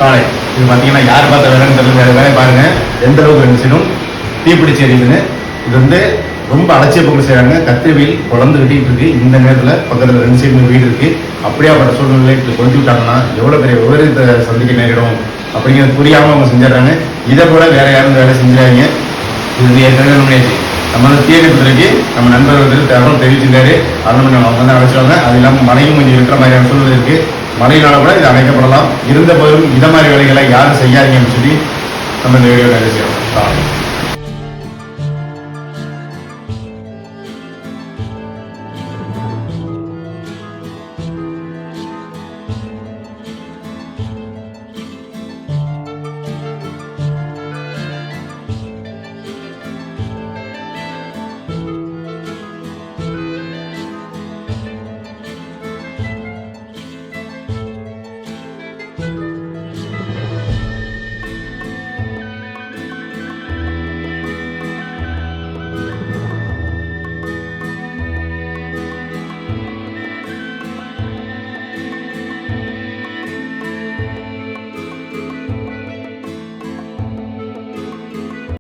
காலை. இது பார்த்தீங்கன்னா யார் பார்த்த வேலைன்னு தெரியல, வேற வேலையை பாருங்க எந்த அளவுக்கு 2 சைடும் தீப்பிடிச்சு எரியுதுன்னு. இது வந்து ரொம்ப அலட்சிய போக்கு செய்யறாங்க. கத்திரி வெயில் குழந்து கட்டிட்டு இருக்கு. இந்த நேரத்தில் பக்கத்தில் 2 சைடு வீடு இருக்கு. அப்படியாப்பட்ட சூழ்நிலை கொளுத்தி விட்டாங்கன்னா எவ்வளவு பெரிய விவரத்தை சந்திக்க நேரிடும் அப்படிங்கிறது புரியாம அவங்க செஞ்சிடறாங்க. இதை போல வேற யாரும் வேலை செஞ்சிடாங்க. இது ஏற்கனவே முன்னேற்றி நம்ம வந்து தீயணைப்புத்துறைக்கு நம்ம நண்பர்கள் தகவல் தெரிவிச்சிருக்காரு. அதனால அவங்க வந்து அழைச்சிடுவாங்க. அது இல்லாமல் மழையும் கொஞ்சம் இருக்கிற மாதிரியான சூழ்நிலை இருக்கு. மழையினால கூட இது அணைக்கப்படலாம். இருந்த போதும் இதை மாதிரி வேலைகளை யாரும் செய்யாதீங்கன்னு சொல்லி நம்ம இந்த வீடியோ செய்யலாம்.